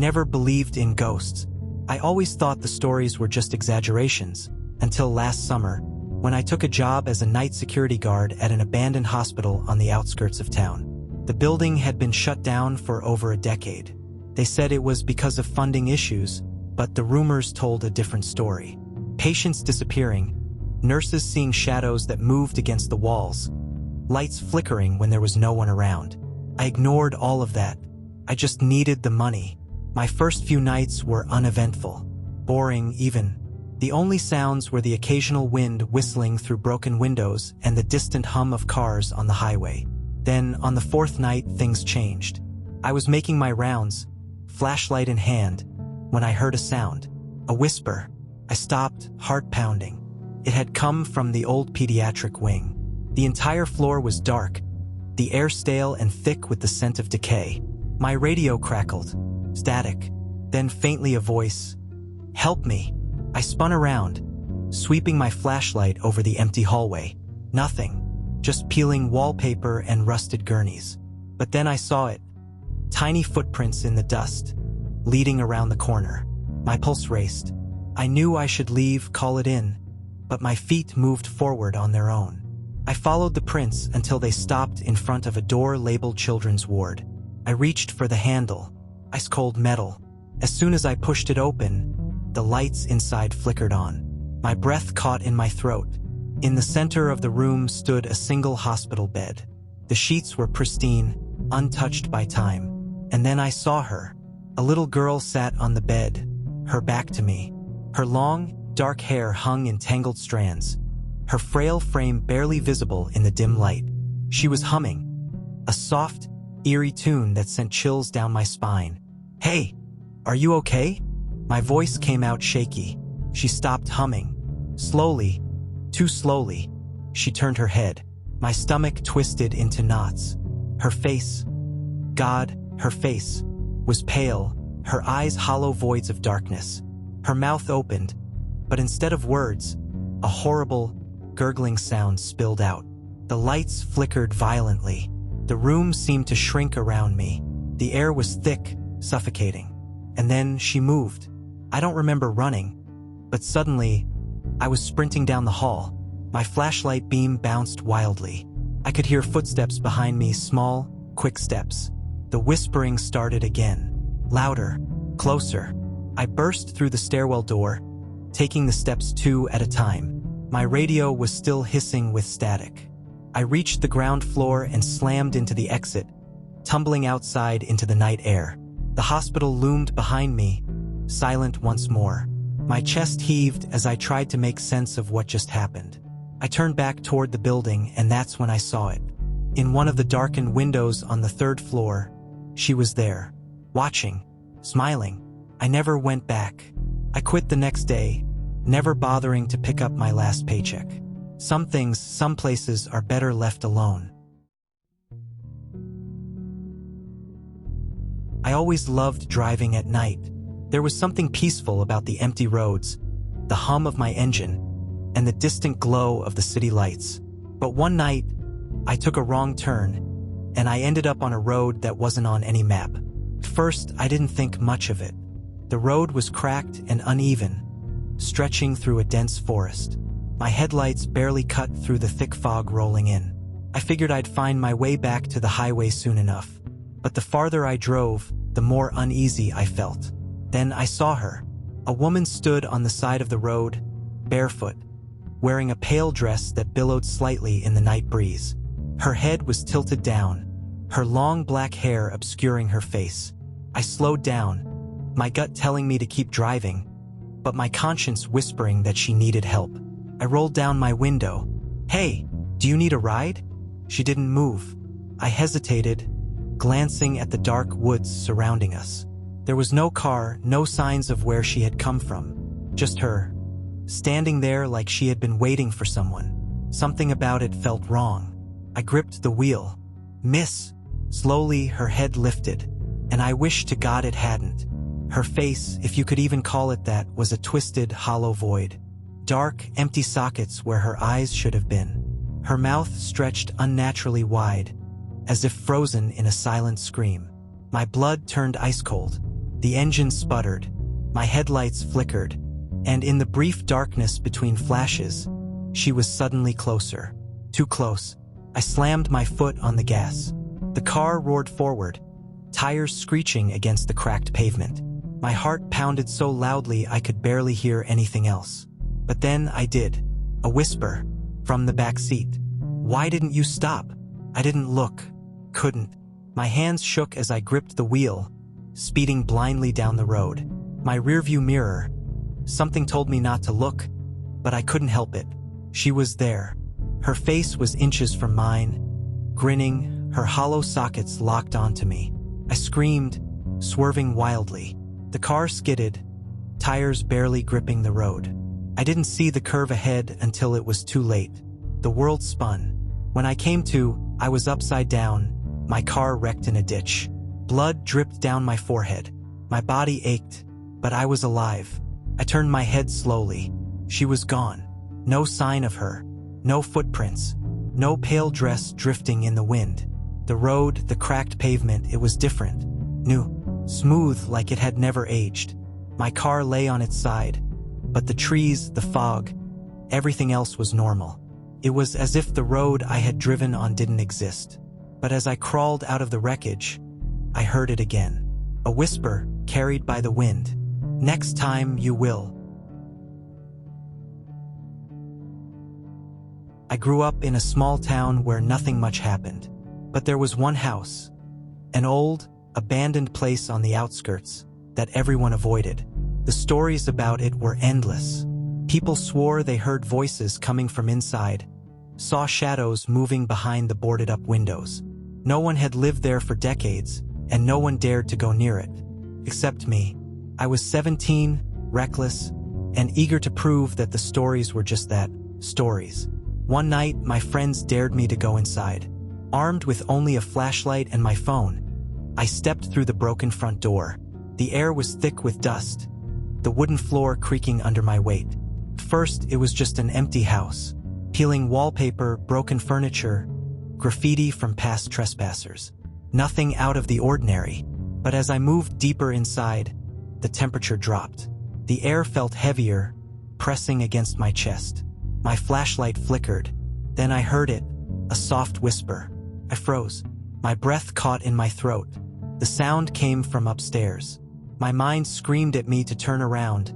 never believed in ghosts. I always thought the stories were just exaggerations, until last summer, when I took a job as a night security guard at an abandoned hospital on the outskirts of town. The building had been shut down for over a decade. They said it was because of funding issues, but the rumors told a different story. Patients disappearing, nurses seeing shadows that moved against the walls, lights flickering when there was no one around. I ignored all of that. I just needed the money. My first few nights were uneventful, boring even. The only sounds were the occasional wind whistling through broken windows and the distant hum of cars on the highway. Then, on the fourth night, things changed. I was making my rounds, flashlight in hand, when I heard a sound. A whisper. I stopped, heart pounding. It had come from the old pediatric wing. The entire floor was dark, the air stale and thick with the scent of decay. My radio crackled. Static. Then faintly a voice. "Help me." I spun around, sweeping my flashlight over the empty hallway. Nothing. Just peeling wallpaper and rusted gurneys. But then I saw it. Tiny footprints in the dust, leading around the corner. My pulse raced. I knew I should leave, call it in, but my feet moved forward on their own. I followed the prints until they stopped in front of a door labeled Children's Ward. I reached for the handle, ice-cold metal. As soon as I pushed it open, the lights inside flickered on. My breath caught in my throat. In the center of the room stood a single hospital bed. The sheets were pristine, untouched by time. And then I saw her. A little girl sat on the bed, her back to me. Her long, dark hair hung in tangled strands, her frail frame barely visible in the dim light. She was humming, a soft, eerie tune that sent chills down my spine. "Hey, are you okay?" My voice came out shaky. She stopped humming. Slowly, too slowly, she turned her head. My stomach twisted into knots. Her face, God, her face, was pale, her eyes hollow voids of darkness. Her mouth opened, but instead of words, a horrible, gurgling sound spilled out. The lights flickered violently. The room seemed to shrink around me. The air was thick, suffocating. And then she moved. I don't remember running, but suddenly, I was sprinting down the hall. My flashlight beam bounced wildly. I could hear footsteps behind me, small, quick steps. The whispering started again. Louder, closer. I burst through the stairwell door, taking the steps 2 at a time. My radio was still hissing with static. I reached the ground floor and slammed into the exit, tumbling outside into the night air. The hospital loomed behind me, silent once more. My chest heaved as I tried to make sense of what just happened. I turned back toward the building, and that's when I saw it. In one of the darkened windows on the 3rd floor, she was there, watching, smiling. I never went back. I quit the next day, never bothering to pick up my last paycheck. Some things, some places are better left alone. I always loved driving at night. There was something peaceful about the empty roads, the hum of my engine, and the distant glow of the city lights. But one night, I took a wrong turn, and I ended up on a road that wasn't on any map. At first, I didn't think much of it. The road was cracked and uneven, stretching through a dense forest. My headlights barely cut through the thick fog rolling in. I figured I'd find my way back to the highway soon enough. But the farther I drove, the more uneasy I felt. Then I saw her. A woman stood on the side of the road, barefoot, wearing a pale dress that billowed slightly in the night breeze. Her head was tilted down, her long black hair obscuring her face. I slowed down, my gut telling me to keep driving, but my conscience whispering that she needed help. I rolled down my window. "Hey, do you need a ride?" She didn't move. I hesitated, glancing at the dark woods surrounding us. There was no car, no signs of where she had come from. Just her, standing there like she had been waiting for someone. Something about it felt wrong. I gripped the wheel. "Miss." Slowly, her head lifted, and I wished to God it hadn't. Her face, if you could even call it that, was a twisted, hollow void. Dark, empty sockets where her eyes should have been. Her mouth stretched unnaturally wide, as if frozen in a silent scream. My blood turned ice cold. The engine sputtered, my headlights flickered, and in the brief darkness between flashes, she was suddenly closer. Too close. I slammed my foot on the gas. The car roared forward, tires screeching against the cracked pavement. My heart pounded so loudly I could barely hear anything else. But then I did. A whisper from the back seat. "Why didn't you stop?" I didn't look. Couldn't. My hands shook as I gripped the wheel, speeding blindly down the road. My rearview mirror. Something told me not to look, but I couldn't help it. She was there. Her face was inches from mine, grinning, her hollow sockets locked onto me. I screamed, swerving wildly. The car skidded, tires barely gripping the road. I didn't see the curve ahead until it was too late. The world spun. When I came to, I was upside down, my car wrecked in a ditch. Blood dripped down my forehead. My body ached, but I was alive. I turned my head slowly. She was gone. No sign of her. No footprints. No pale dress drifting in the wind. The road, the cracked pavement, it was different. New. Smooth like it had never aged. My car lay on its side, but the trees, the fog, everything else was normal. It was as if the road I had driven on didn't exist. But as I crawled out of the wreckage, I heard it again. A whisper carried by the wind. "Next time you will." I grew up in a small town where nothing much happened. But there was one house, an old, abandoned place on the outskirts that everyone avoided. The stories about it were endless. People swore they heard voices coming from inside, saw shadows moving behind the boarded-up windows. No one had lived there for decades, and no one dared to go near it. Except me. I was 17, reckless, and eager to prove that the stories were just that, stories. One night, my friends dared me to go inside. Armed with only a flashlight and my phone, I stepped through the broken front door. The air was thick with dust, the wooden floor creaking under my weight. First, it was just an empty house. Peeling wallpaper, broken furniture, graffiti from past trespassers. Nothing out of the ordinary. But as I moved deeper inside, the temperature dropped. The air felt heavier, pressing against my chest. My flashlight flickered. Then I heard it, a soft whisper. I froze. My breath caught in my throat. The sound came from upstairs. My mind screamed at me to turn around,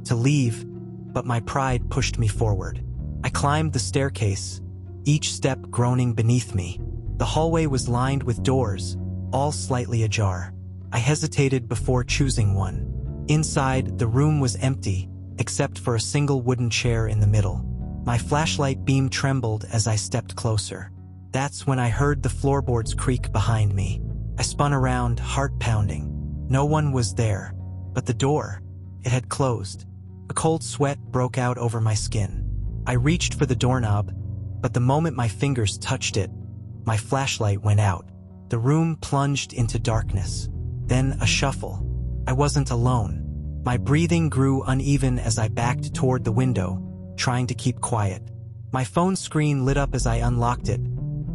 to leave, but my pride pushed me forward. I climbed the staircase, each step groaning beneath me. The hallway was lined with doors, all slightly ajar. I hesitated before choosing one. Inside, the room was empty, except for a single wooden chair in the middle. My flashlight beam trembled as I stepped closer. That's when I heard the floorboards creak behind me. I spun around, heart pounding. No one was there, but the door, it had closed. A cold sweat broke out over my skin. I reached for the doorknob, but the moment my fingers touched it, my flashlight went out. The room plunged into darkness. Then a shuffle. I wasn't alone. My breathing grew uneven as I backed toward the window, trying to keep quiet. My phone screen lit up as I unlocked it,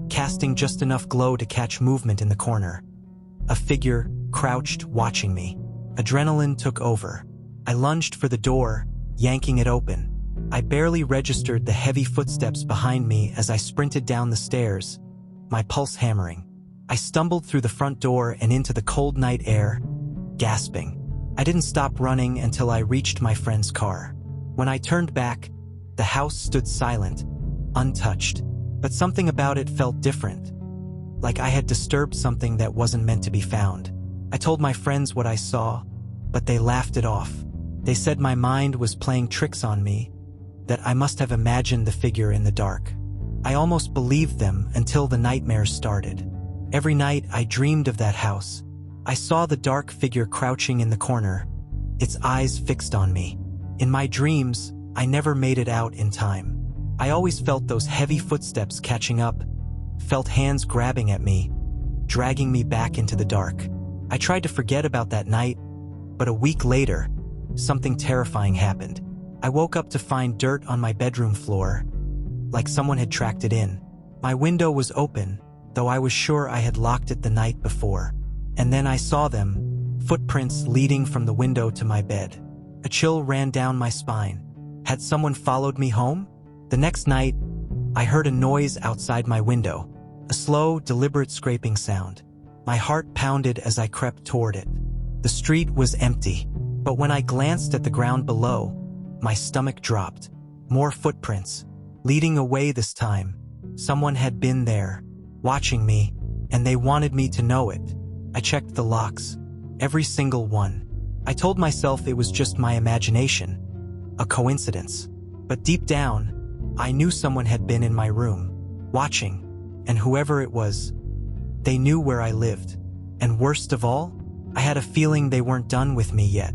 casting just enough glow to catch movement in the corner. A figure crouched, watching me. Adrenaline took over. I lunged for the door, yanking it open. I barely registered the heavy footsteps behind me as I sprinted down the stairs, my pulse hammering. I stumbled through the front door and into the cold night air, gasping. I didn't stop running until I reached my friend's car. When I turned back, the house stood silent, untouched. But something about it felt different, like I had disturbed something that wasn't meant to be found. I told my friends what I saw, but they laughed it off. They said my mind was playing tricks on me, that I must have imagined the figure in the dark. I almost believed them until the nightmares started. Every night I dreamed of that house. I saw the dark figure crouching in the corner, its eyes fixed on me. In my dreams, I never made it out in time. I always felt those heavy footsteps catching up, felt hands grabbing at me, dragging me back into the dark. I tried to forget about that night, but a week later, something terrifying happened. I woke up to find dirt on my bedroom floor, like someone had tracked it in. My window was open, though I was sure I had locked it the night before. And then I saw them, footprints leading from the window to my bed. A chill ran down my spine. Had someone followed me home? The next night, I heard a noise outside my window, a slow, deliberate scraping sound. My heart pounded as I crept toward it. The street was empty, but when I glanced at the ground below, my stomach dropped. More footprints, leading away this time. Someone had been there, watching me, and they wanted me to know it. I checked the locks, every single one. I told myself it was just my imagination, a coincidence. But deep down, I knew someone had been in my room, watching, and whoever it was, they knew where I lived. And worst of all, I had a feeling they weren't done with me yet.